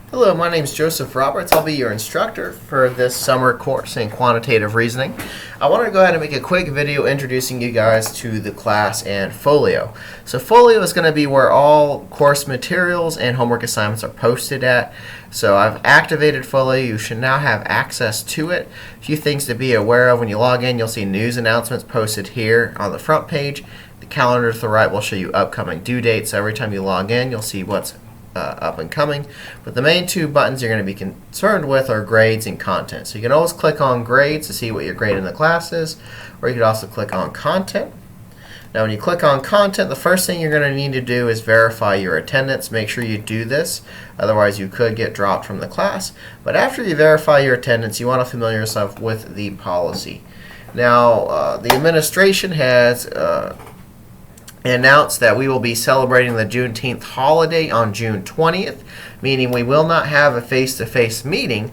Hello, my name is Joseph Roberts. I'll be your instructor for this summer course in quantitative reasoning. I want to go ahead and make a quick video introducing you guys to the class and Folio. So Folio is going to be where all course materials and homework assignments are posted at. So I've activated Folio. You should now have access to it. A few things to be aware of: when you log in, you'll see news announcements posted here on the front page. The calendar to the right will show you upcoming due dates. So every time you log in, you'll see what's up and coming. But the main two buttons you're going to be concerned with are grades and content. So you can always click on grades to see what your grade in the class is, or you could also click on content. Now when you click on content, the first thing you're going to need to do is verify your attendance. Make sure you do this, otherwise you could get dropped from the class. But after you verify your attendance, you want to familiar yourself with the policy. Now the administration has announced that we will be celebrating the Juneteenth holiday on June 20th, meaning we will not have a face-to-face meeting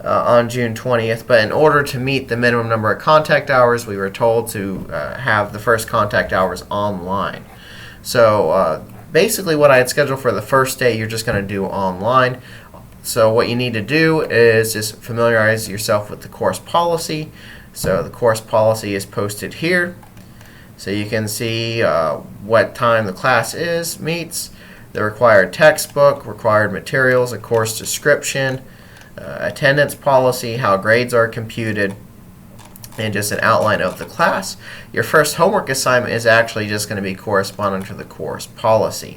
on June 20th, but in order to meet the minimum number of contact hours, we were told to have the first contact hours online. So basically what I had scheduled for the first day, you're just going to do online. So what you need to do is just familiarize yourself with the course policy. So the course policy is posted here. So you can see what time the class meets, the required textbook, required materials, a course description, attendance policy, how grades are computed, and just an outline of the class. Your first homework assignment is actually just going to be corresponding to the course policy.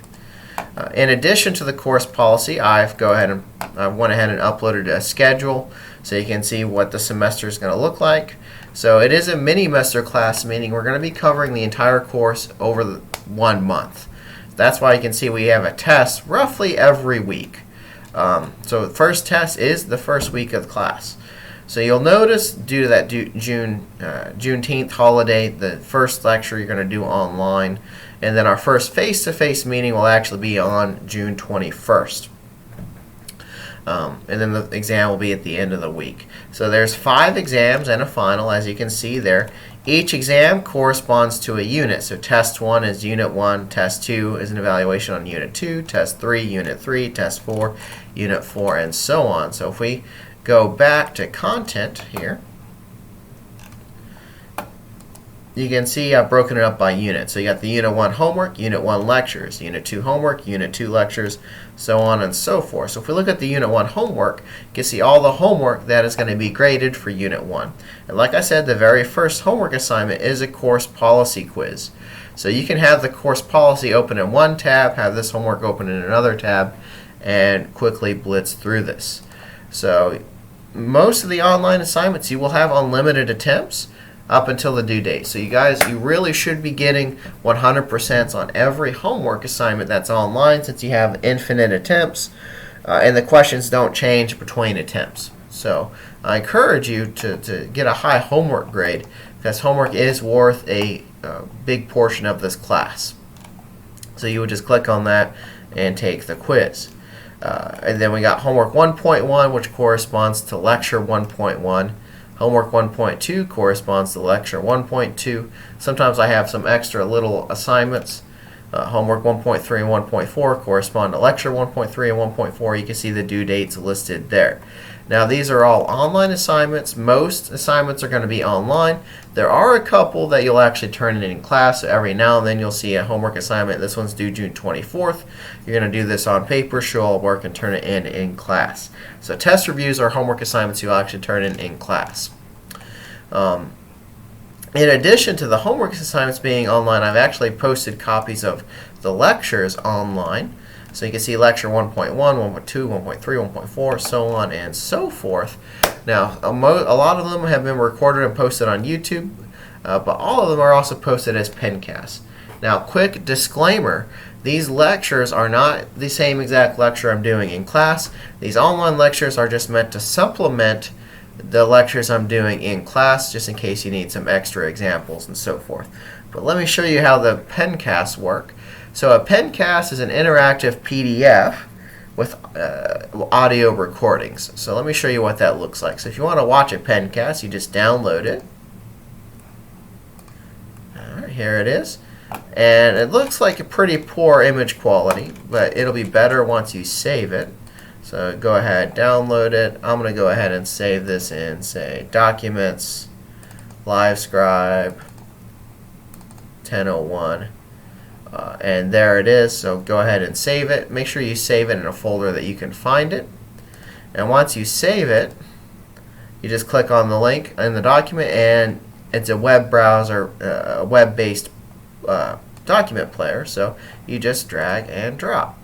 In addition to the course policy, I went ahead and uploaded a schedule so you can see what the semester is going to look like. So it is a mini-mester class, meaning we're going to be covering the entire course over 1 month. That's why you can see we have a test roughly every week. So the first test is the first week of the class. So you'll notice due to that Juneteenth holiday, the first lecture you're going to do online, and then our first face-to-face meeting will actually be on June 21st. And then the exam will be at the end of the week. So there's 5 exams and a final, as you can see there. Each exam corresponds to a unit. So test 1 is unit 1, test 2 is an evaluation on unit 2, test 3, unit 3, test 4, unit 4, and so on. So if we go back to content here, you can see I've broken it up by unit. So you got the unit 1 homework, unit 1 lectures, unit 2 homework, unit 2 lectures, so on and so forth. So if we look at the unit 1 homework, you can see all the homework that is going to be graded for unit 1. And like I said, the very first homework assignment is a course policy quiz. So you can have the course policy open in one tab, have this homework open in another tab, and quickly blitz through this. So most of the online assignments you will have unlimited attempts up until the due date. So you guys, you really should be getting 100% on every homework assignment that's online, since you have infinite attempts and the questions don't change between attempts. So I encourage you to get a high homework grade, because homework is worth a big portion of this class. So you would just click on that and take the quiz. And then we got homework 1.1, which corresponds to lecture 1.1. Homework 1.2 corresponds to lecture 1.2. Sometimes I have some extra little assignments. Homework 1.3 and 1.4 correspond to lecture 1.3 and 1.4. You can see the due dates listed there. Now these are all online assignments. Most assignments are going to be online. There are a couple that you'll actually turn in class. So every now and then you'll see a homework assignment. This one's due June 24th. You're going to do this on paper, show all work, and turn it in class. So test reviews are homework assignments you'll actually turn in class. In addition to the homework assignments being online, I've actually posted copies of the lectures online. So you can see lecture 1.1, 1.2, 1.3, 1.4, so on and so forth. Now, a lot of them have been recorded and posted on YouTube, but all of them are also posted as pencasts. Now, quick disclaimer, these lectures are not the same exact lecture I'm doing in class. These online lectures are just meant to supplement the lectures I'm doing in class, just in case you need some extra examples and so forth. But let me show you how the pencasts work. So a pencast is an interactive PDF with audio recordings. So let me show you what that looks like. So if you want to watch a pencast, you just download it. Alright, here it is. And it looks like a pretty poor image quality, but it'll be better once you save it. So go ahead, download it. I'm going to go ahead and save this in, say, Documents, LiveScribe 1001. And there it is. So go ahead and save it. Make sure you save it in a folder that you can find it. And once you save it, you just click on the link in the document, and it's a web browser, a web-based document player. So you just drag and drop.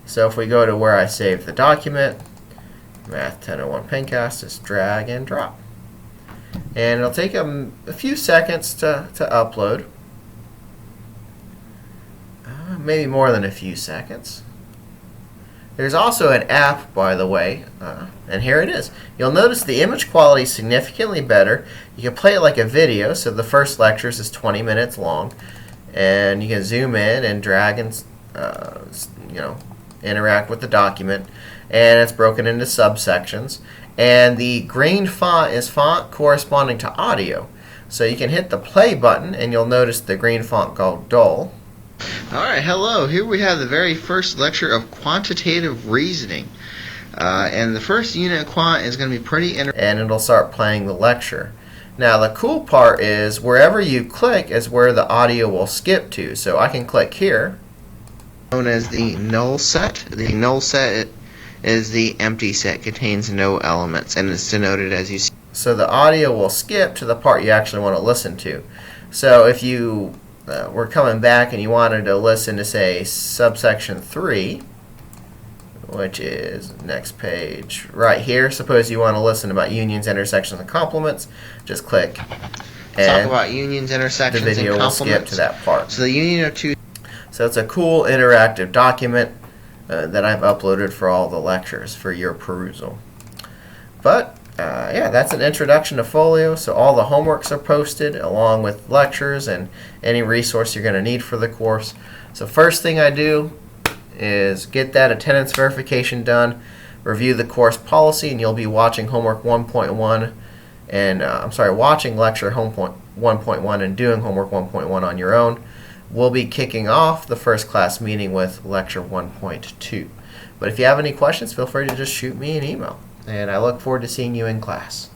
So if we go to where I saved the document, Math 1001 Pencast, just drag and drop. And it'll take a few seconds to upload. Maybe more than a few seconds. There's also an app, by the way, and here it is. You'll notice the image quality is significantly better. You can play it like a video, so the first lectures is 20 minutes long, and you can zoom in and drag and interact with the document, and it's broken into subsections. And the green font is font corresponding to audio, so you can hit the play button, and you'll notice the green font called dull. Alright, hello. Here we have the very first lecture of quantitative reasoning. And the first unit of quant is going to be pretty interesting. And it'll start playing the lecture. Now the cool part is wherever you click is where the audio will skip to. So I can click here. Known as the null set. The null set is the empty set, contains no elements, and it's denoted as you see. So the audio will skip to the part you actually want to listen to. So if you were coming back and you wanted to listen to, say, subsection 3, which is next page right here. Suppose you want to listen about unions, intersections, and complements. Just click, and talk about unions, intersections, the video and will skip to that part. So the union of two. So it's a cool interactive document that I've uploaded for all the lectures for your perusal. But yeah, that's an introduction to Folio. So all the homeworks are posted along with lectures and any resource you're going to need for the course. So first thing I do is get that attendance verification done, review the course policy, and you'll be watching homework 1.1 and watching lecture 1.1 and doing homework 1.1 on your own. We'll be kicking off the first class meeting with lecture 1.2. But if you have any questions, feel free to just shoot me an email. And I look forward to seeing you in class.